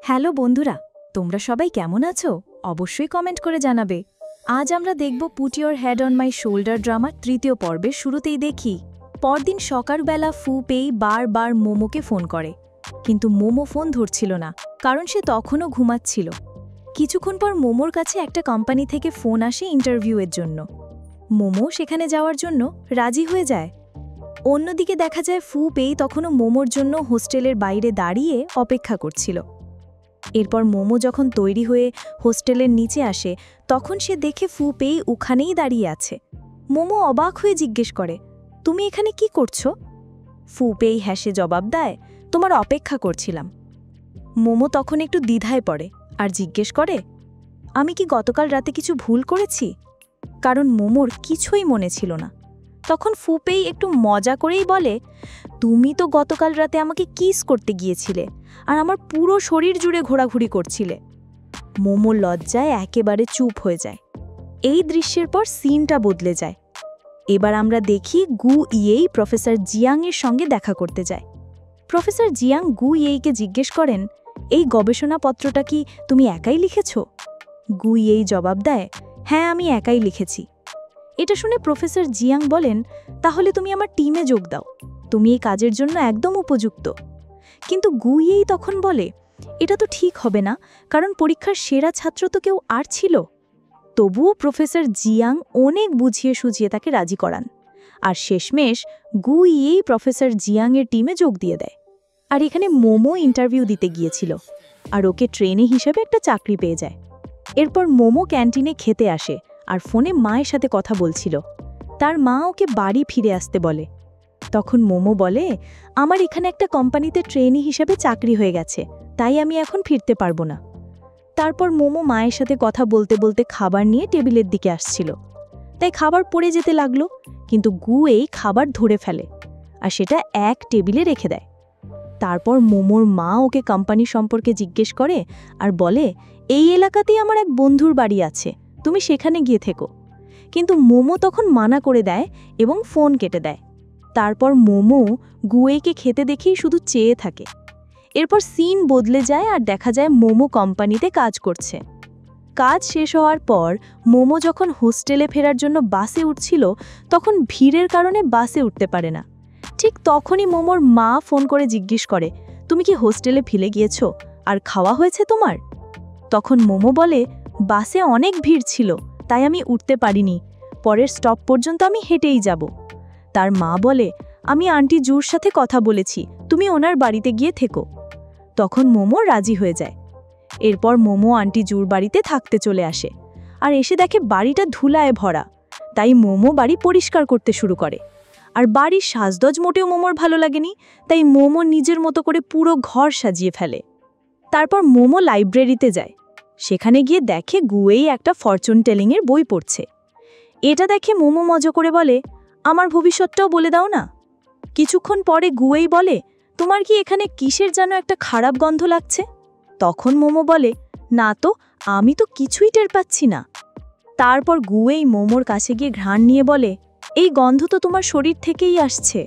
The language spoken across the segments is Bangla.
হ্যালো বন্ধুরা, তোমরা সবাই কেমন আছো? অবশ্যই কমেন্ট করে জানাবে। আজ আমরা দেখব put your head on my shoulder ড্রামার তৃতীয় পর্বের শুরুতেই দেখি পরদিন সকালবেলা ফু পেই বারবার মোমোকে ফোন করে, কিন্তু মোমো ফোন ধরছিল না, কারণ সে তখনও ঘুমাচ্ছিল। কিছুক্ষণ পর মোমোর কাছে একটা কোম্পানি থেকে ফোন আসে ইন্টারভিউয়ের জন্য। মোমো সেখানে যাওয়ার জন্য রাজি হয়ে যায়। অন্যদিকে দেখা যায় ফু পেই তখনও মোমোর জন্য হোস্টেলের বাইরে দাঁড়িয়ে অপেক্ষা করছিল। এরপর মোমো যখন তৈরি হয়ে হোস্টেলের নিচে আসে, তখন সে দেখে ফু পেই ওখানেই দাঁড়িয়ে আছে। মোমো অবাক হয়ে জিজ্ঞেস করে, তুমি এখানে কি করছো? ফু পেই হেসে জবাব দেয়, তোমার অপেক্ষা করছিলাম। মোমো তখন একটু দ্বিধায় পড়ে আর জিজ্ঞেস করে, আমি কি গতকাল রাতে কিছু ভুল করেছি? কারণ মোমোর কিছুই মনে ছিল না। তখন ফু পেই একটু মজা করেই বলে, তুমি তো গতকাল রাতে আমাকে কিস করতে গিয়েছিলে আর আমার পুরো শরীর জুড়ে ঘোরাঘুরি করছিলে। মোমো লজ্জায় একেবারে চুপ হয়ে যায়। এই দৃশ্যের পর সিনটা বদলে যায়। এবার আমরা দেখি গু ইয়েই প্রফেসর জিয়াংয়ের সঙ্গে দেখা করতে যায়। প্রফেসর জিয়াং গু ইয়েইকে জিজ্ঞেস করেন, এই গবেষণাপত্রটা কি তুমি একাই লিখেছ? গু ইয়েই জবাব দেয়, হ্যাঁ, আমি একাই লিখেছি। এটা শুনে প্রফেসর জিয়াং বলেন, তাহলে তুমি আমার টিমে যোগ দাও, তুমি এই কাজের জন্য একদম উপযুক্ত। কিন্তু গু ইয়েই তখন বলে, এটা তো ঠিক হবে না, কারণ পরীক্ষার সেরা ছাত্র তো কেউ আর ছিল। তবুও প্রফেসর জিয়াং অনেক বুঝিয়ে সুঝিয়ে তাকে রাজি করান, আর শেষমেশ গু ইয়েই প্রফেসর জিয়াংয়ের টিমে যোগ দিয়ে দেয়। আর এখানে মোমো ইন্টারভিউ দিতে গিয়েছিল, আর ওকে ট্রেনে হিসেবে একটা চাকরি পেয়ে যায়। এরপর মোমো ক্যান্টিনে খেতে আসে আর ফোনে মায়ের সাথে কথা বলছিল। তার মা ওকে বাড়ি ফিরে আসতে বলে। তখন মোমো বলে, আমার এখানে একটা কোম্পানিতে ট্রেনি হিসেবে চাকরি হয়ে গেছে, তাই আমি এখন ফিরতে পারবো না। তারপর মোমো মায়ের সাথে কথা বলতে বলতে খাবার নিয়ে টেবিলের দিকে আসছিল, তাই খাবার পড়ে যেতে লাগলো, কিন্তু গু এই খাবার ধরে ফেলে আর সেটা এক টেবিলে রেখে দেয়। তারপর মোমোর মা ওকে কোম্পানি সম্পর্কে জিজ্ঞেস করে আর বলে, এই এলাকাতেই আমার এক বন্ধুর বাড়ি আছে, তুমি সেখানে গিয়ে থেকো। কিন্তু মোমো তখন মানা করে দেয় এবং ফোন কেটে দেয়। তারপর মোমো গুয়েকে খেতে দেখেই শুধু চেয়ে থাকে। এরপর সিন বদলে যায় আর দেখা যায় মোমো কোম্পানিতে কাজ করছে। কাজ শেষ হওয়ার পর মোমো যখন হোস্টেলে ফেরার জন্য বাসে উঠছিল, তখন ভিড়ের কারণে বাসে উঠতে পারে না। ঠিক তখনই মোমোর মা ফোন করে জিজ্ঞেস করে, তুমি কি হোস্টেলে ফিরে গিয়েছো আর খাওয়া হয়েছে তোমার? তখন মোমো বলে, বাসে অনেক ভিড় ছিল, তাই আমি উঠতে পারিনি, পরের স্টপ পর্যন্ত আমি হেঁটেই যাব। তার মা বলে, আমি আন্টি জুর সাথে কথা বলেছি, তুমি ওনার বাড়িতে গিয়ে থেকো। তখন মোমো রাজি হয়ে যায়। এরপর মোমো আন্টি জুর বাড়িতে থাকতে চলে আসে আর এসে দেখে বাড়িটা ধুলায় ভরা, তাই মোমো বাড়ি পরিষ্কার করতে শুরু করে। আর বাড়ির সাজদজ মোটেও মোমোর ভালো লাগেনি, তাই মোমো নিজের মতো করে পুরো ঘর সাজিয়ে ফেলে। তারপর মোমো লাইব্রেরিতে যায়। সেখানে গিয়ে দেখে গুয়েই একটা ফরচুন টেলিংয়ের বই পড়ছে। এটা দেখে মোমো মজা করে বলে, আমার ভবিষ্যৎটাও বলে দাও না। কিছুক্ষণ পরে গুয়েই বলে, তোমার কি এখানে কিসের যেন একটা খারাপ গন্ধ লাগছে? তখন মোমো বলে, না তো, আমি তো কিছুই টের পাচ্ছি না। তারপর গুয়েই মোমোর কাছে গিয়ে ঘ্রাণ নিয়ে বলে, এই গন্ধ তো তোমার শরীর থেকেই আসছে।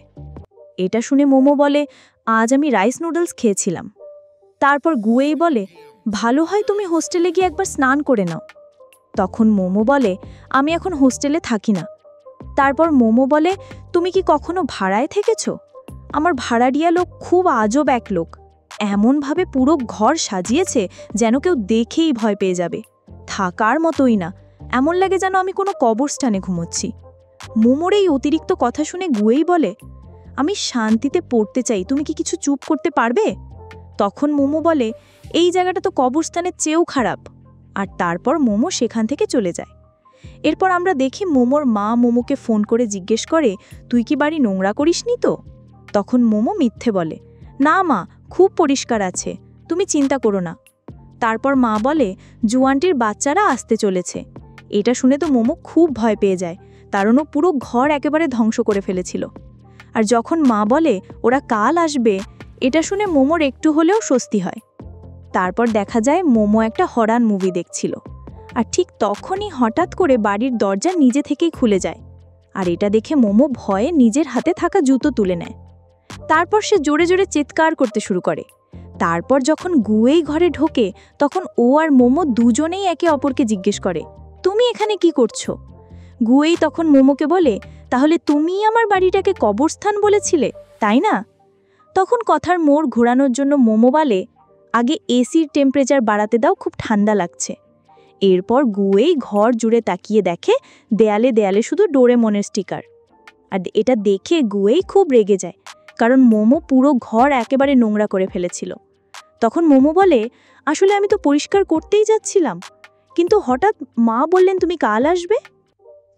এটা শুনে মোমো বলে, আজ আমি রাইস নুডলস খেয়েছিলাম। তারপর গুয়েই বলে, ভালো হয় তুমি হোস্টেলে গিয়ে একবার স্নান করে নাও। তখন মোমো বলে, আমি এখন হোস্টেলে থাকি না। তারপর মোমো বলে, তুমি কি কখনো ভাড়ায় থেকেছো? আমার ভাড়াটিয়া লোক খুব আজব এক লোক, এমনভাবে পুরো ঘর সাজিয়েছে যেন কেউ দেখেই ভয় পেয়ে যাবে। থাকার মতোই না, এমন লাগে যেন আমি কোনো কবরস্থানে ঘুমোচ্ছি। মোমোর এই অতিরিক্ত কথা শুনে গুয়েই বলে, আমি শান্তিতে পড়তে চাই, তুমি কি কিছু চুপ করতে পারবে? তখন মোমো বলে, এই জায়গাটা তো কবরস্থানের চেয়েও খারাপ। আর তারপর মোমো সেখান থেকে চলে যায়। এরপর আমরা দেখি মোমোর মা মোমোকে ফোন করে জিজ্ঞেস করে, তুই কি বাড়ি নোংরা করিসনি তো? তখন মোমো মিথ্যে বলে, না মা, খুব পরিষ্কার আছে, তুমি চিন্তা করো না। তারপর মা বলে, জুয়ানটির বাচ্চারা আসতে চলেছে। এটা শুনে তো মোমো খুব ভয় পেয়ে যায়, কারণ ও পুরো ঘর একেবারে ধ্বংস করে ফেলেছিল। আর যখন মা বলে ওরা কাল আসবে, এটা শুনে মোমোর একটু হলেও স্বস্তি হয়। তারপর দেখা যায় মোমো একটা হরর মুভি দেখছিল, আর ঠিক তখনই হঠাৎ করে বাড়ির দরজা নিজে থেকেই খুলে যায়। আর এটা দেখে মোমো ভয়ে নিজের হাতে থাকা জুতো তুলে নেয়। তারপর সে জোরে জোরে চিৎকার করতে শুরু করে, তারপর যখন গুয়েই ঘরে ঢোকে তখন ও আর মোমো দুজনেই একে অপরকে জিজ্ঞেস করে, তুমি এখানে কি করছো? গুয়েই তখন মোমোকে বলে, তাহলে তুমিই আমার বাড়িটাকে কবরস্থান বলেছিলে, তাই না? তখন কথার মোড় ঘোরানোর জন্য মোমো বলে, আগে এসির টেম্পারেচার বাড়াতে দাও, খুব ঠান্ডা লাগছে। এরপর গুয়েই ঘর জুড়ে তাকিয়ে দেখে দেয়ালে দেয়ালে শুধু ডোরেমনের স্টিকার। আর এটা দেখে গুয়েই খুব রেগে যায়, কারণ মোমো পুরো ঘর একেবারে নোংরা করে ফেলেছিল। তখন মোমো বলে, আসলে আমি তো পরিষ্কার করতেই যাচ্ছিলাম, কিন্তু হঠাৎ মা বললেন তুমি কাল আসবে।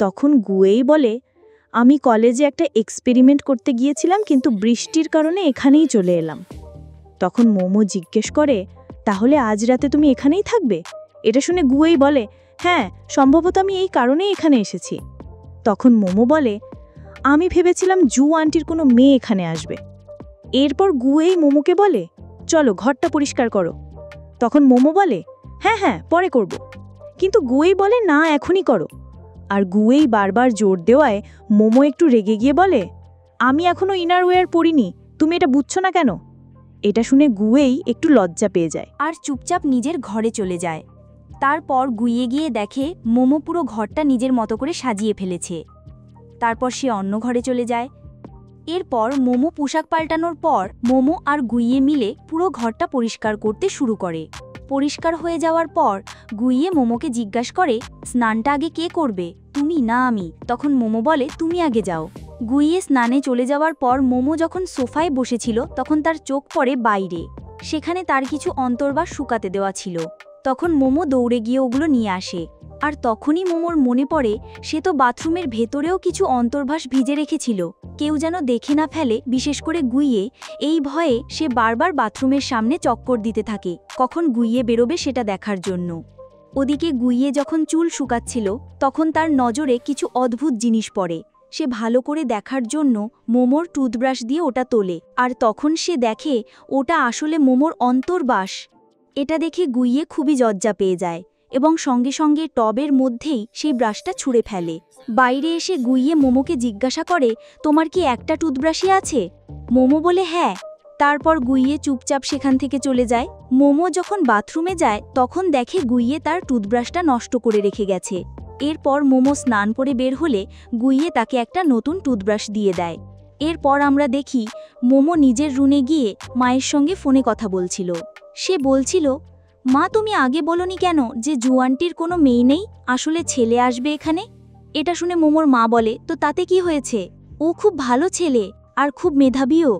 তখন গুয়েই বলে, আমি কলেজে একটা এক্সপেরিমেন্ট করতে গিয়েছিলাম, কিন্তু বৃষ্টির কারণে এখানেই চলে এলাম। তখন মোমো জিজ্ঞেস করে, তাহলে আজ রাতে তুমি এখানেই থাকবে? এটা শুনে গুয়েই বলে, হ্যাঁ, সম্ভবত আমি এই কারণেই এখানে এসেছি। তখন মোমো বলে, আমি ভেবেছিলাম জু আন্টির কোনো মেয়ে এখানে আসবে। এরপর গুয়েই মোমোকে বলে, চলো ঘরটা পরিষ্কার করো। তখন মোমো বলে, হ্যাঁ হ্যাঁ, পরে করব। কিন্তু গুয়েই বলে, না, এখনই করো। আর গুয়েই বারবার জোর দেওয়ায় মোমো একটু রেগে গিয়ে বলে, আমি এখনো ইনারওয়্যার পরিনি, তুমি এটা বুঝছো না কেন? এটা শুনে গুয়েই একটু লজ্জা পেয়ে যায় আর চুপচাপ নিজের ঘরে চলে যায়। তারপর গুইয়ে গিয়ে দেখে মোমো পুরো ঘরটা নিজের মতো করে সাজিয়ে ফেলেছে। তারপর সে অন্য ঘরে চলে যায়। এরপর মোমো পোশাক পাল্টানোর পর মোমো আর গুইয়ে মিলে পুরো ঘরটা পরিষ্কার করতে শুরু করে। পরিষ্কার হয়ে যাওয়ার পর গুইয়ে মোমোকে জিজ্ঞাসা করে, স্নানটা আগে কে করবে, তুমি না আমি? তখন মোমো বলে, তুমি আগে যাও। গুইয়ে স্নানে চলে যাওয়ার পর মোমো যখন সোফায় বসেছিল তখন তার চোখ পড়ে বাইরে। সেখানে তার কিছু অন্তর্বাস শুকাতে দেওয়া ছিল। তখন মোমো দৌড়ে গিয়ে ওগুলো নিয়ে আসে। আর তখনই মোমোর মনে পড়ে সে তো বাথরুমের ভেতরেও কিছু অন্তর্বাস ভিজে রেখেছিল, কেউ যেন দেখে না ফেলে, বিশেষ করে গুইয়ে। এই ভয়ে সে বারবার বাথরুমের সামনে চক্কর দিতে থাকে, কখন গুইয়ে বেরোবে সেটা দেখার জন্য। ওদিকে গুইয়ে যখন চুল শুকাচ্ছিল তখন তার নজরে কিছু অদ্ভুত জিনিস পড়ে। সে ভালো করে দেখার জন্য মোমোর টুথব্রাশ দিয়ে ওটা তোলে, আর তখন সে দেখে ওটা আসলে মোমোর অন্তর্বাস। এটা দেখে গুইয়ে খুবই লজ্জা পেয়ে যায় এবং সঙ্গে সঙ্গে টবের মধ্যেই সেই ব্রাশটা ছুঁড়ে ফেলে। বাইরে এসে গুইয়ে মোমোকে জিজ্ঞাসা করে, তোমার কি একটা টুথব্রাশই আছে? মোমো বলে, হ্যাঁ। তারপর গুইয়ে চুপচাপ সেখান থেকে চলে যায়। মোমো যখন বাথরুমে যায় তখন দেখে গুইয়ে তার টুথব্রাশটা নষ্ট করে রেখে গেছে। এরপর মোমো স্নান করে বের হলে গুইয়ে তাকে একটা নতুন টুথব্রাশ দিয়ে দেয়। এরপর আমরা দেখি মোমো নিজের রুমে গিয়ে মায়ের সঙ্গে ফোনে কথা বলছিল। সে বলছিল, মা, তুমি আগে বলোনি কেন যে জু আন্টির কোনো মেয়ে নেই, আসলে ছেলে আসবে এখানে? এটা শুনে মোমোর মা বলে, তো তাতে কি হয়েছে? ও খুব ভালো ছেলে আর খুব মেধাবীও।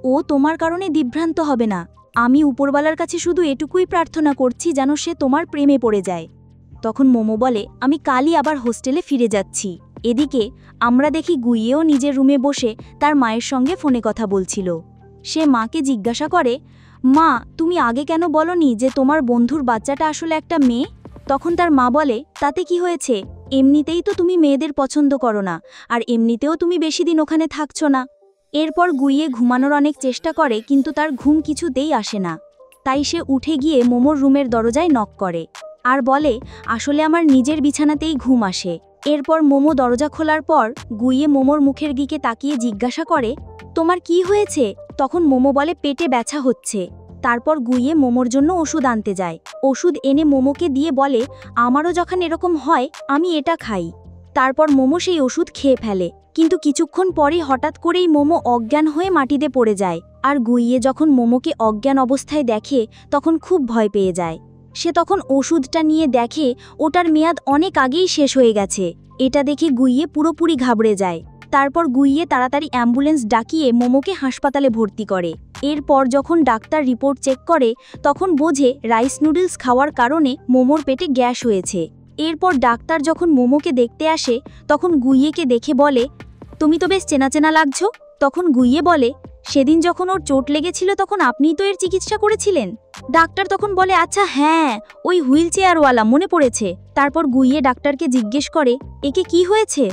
ও তোমার কারণে বিভ্রান্ত হবে না। আমি উপরওয়ালার কাছে শুধু এটুকুই প্রার্থনা করছি যেন সে তোমার প্রেমে পড়ে যায়। তখন মোমো বলে, আমি কালই আবার হোস্টেলে ফিরে যাচ্ছি। এদিকে আমরা দেখি গুইয়েও নিজের রুমে বসে তার মায়ের সঙ্গে ফোনে কথা বলছিল। সে মাকে জিজ্ঞাসা করে, মা, তুমি আগে কেন বলনি যে তোমার বন্ধুর বাচ্চাটা আসলে একটা মেয়ে? তখন তার মা বলে, তাতে কি হয়েছে, এমনিতেই তো তুমি মেয়েদের পছন্দ করো না, আর এমনিতেও তুমি বেশি দিন ওখানে থাকছো না। এরপর গুইয়ে ঘুমানোর অনেক চেষ্টা করে, কিন্তু তার ঘুম কিছুতেই আসে না। তাই সে উঠে গিয়ে মোমোর রুমের দরজায় নক করে আর বলে, আসলে আমার নিজের বিছানাতেই ঘুম আসে। এরপর মোমো দরজা খোলার পর গুইয়ে মোমোর মুখের দিকে তাকিয়ে জিজ্ঞাসা করে, তোমার কি হয়েছে? তখন মোমো বলে, পেটে ব্যথা হচ্ছে। তারপর গুইয়ে মোমোর জন্য ওষুধ আনতে যায়। ওষুধ এনে মোমোকে দিয়ে বলে, আমারও যখন এরকম হয় আমি এটা খাই। তারপর মোমো সেই ওষুধ খেয়ে ফেলে, কিন্তু কিছুক্ষণ পরে হঠাৎ করেই মোমো অজ্ঞান হয়ে মাটিতে পড়ে যায়। আর গুইয়ে যখন মোমোকে অজ্ঞান অবস্থায় দেখে তখন খুব ভয় পেয়ে যায়। সে তখন ওষুধটা নিয়ে দেখে ওটার মেয়াদ অনেক আগেই শেষ হয়ে গেছে। এটা দেখে গুইয়ে পুরোপুরি ঘাবড়ে যায়। তারপর গুইয়ে তাড়াতাড়ি অ্যাম্বুলেন্স ডাকিয়ে মোমোকে হাসপাতালে ভর্তি করে। এরপর যখন ডাক্তার রিপোর্ট চেক করে তখন বোঝে রাইস নুডলস খাওয়ার কারণে মোমোর পেটে গ্যাস হয়েছে। এরপর ডাক্তার যখন মোমোকে দেখতে আসে তখন গুইয়েকে দেখে বলে, তুমি তো বেশ চেনা চেনা লাগছো। তখন গুইয়ে বলে, সেদিন যখন ওর চোট লেগেছিল তখন আপনিই তো এর চিকিৎসা করেছিলেন। ডাক্তার তখন বলে, আচ্ছা হ্যাঁ, ওই হুইল চেয়ারওয়ালা, মনে পড়েছে। তারপর গুইয়ে ডাক্তারকে জিজ্ঞেস করে, একে কি হয়েছে?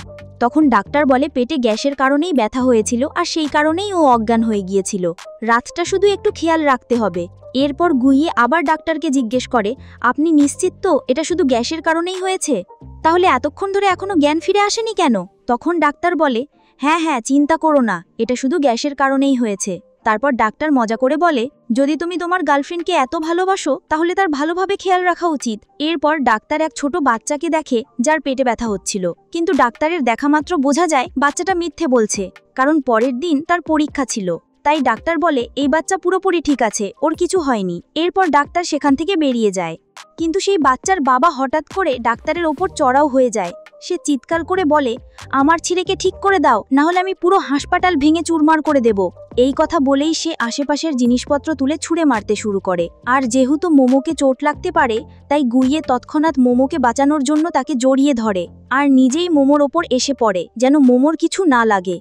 তখন ডাক্তার বলে, পেটে গ্যাসের কারণেই ব্যথা হয়েছিল আর সেই কারণেই ও অজ্ঞান হয়ে গিয়েছিল, রাতটা শুধু একটু খেয়াল রাখতে হবে। এরপর গুইয়ে আবার ডাক্তারকে জিজ্ঞেস করে, আপনি নিশ্চিত তো এটা শুধু গ্যাসের কারণেই হয়েছে? তাহলে এতক্ষণ ধরে এখনো জ্ঞান ফিরে আসেনি কেন? তখন ডাক্তার বলে, হ্যাঁ হ্যাঁ, চিন্তা করো না, এটা শুধু গ্যাসের কারণেই হয়েছে। তারপর ডাক্তার মজা করে বলে, যদি তুমি তোমার গার্লফ্রেন্ডকে এত ভালোবাসো তাহলে তার ভালোভাবে খেয়াল রাখা উচিত। এরপর ডাক্তার এক ছোট বাচ্চাকে দেখে যার পেটে ব্যথা হচ্ছিল, কিন্তু ডাক্তারের দেখা মাত্র বোঝা যায় বাচ্চাটা মিথ্যে বলছে, কারণ পরের দিন তার পরীক্ষা ছিল। তাই ডাক্তার বলে, এই বাচ্চা পুরোপুরি ঠিক আছে, ওর কিছু হয়নি। এরপর ডাক্তার সেখান থেকে বেরিয়ে যায়, কিন্তু সেই বাচ্চার বাবা হঠাৎ করে ডাক্তারের ওপর চড়াও হয়ে যায়। সে চিৎকার করে বলে, আমার ছেলেকে ঠিক করে দাও, না হলে আমি পুরো হাসপাতাল ভেঙে চুরমার করে দেব। এই কথা বলেই সে আশেপাশের জিনিসপত্র তুলে ছুঁড়ে মারতে শুরু করে। আর যেহেতু মোমোকে চোট লাগতে পারে, তাই গুইয়ে তৎক্ষণাৎ মোমোকে বাঁচানোর জন্য তাকে জড়িয়ে ধরে আর নিজেই মোমোর ওপর এসে পড়ে, যেন মোমোর কিছু না লাগে।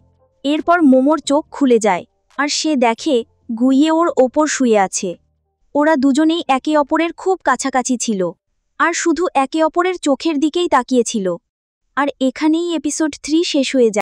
এরপর মোমোর চোখ খুলে যায় আর সে দেখে গুইয়ে ওর ওপর শুয়ে আছে। ওরা দুজনেই একে অপরের খুব কাছাকাছি ছিল আর শুধু একে অপরের চোখের দিকেই তাকিয়েছিল। আর এখানেই এপিসোড 3 শেষ হয়ে যায়।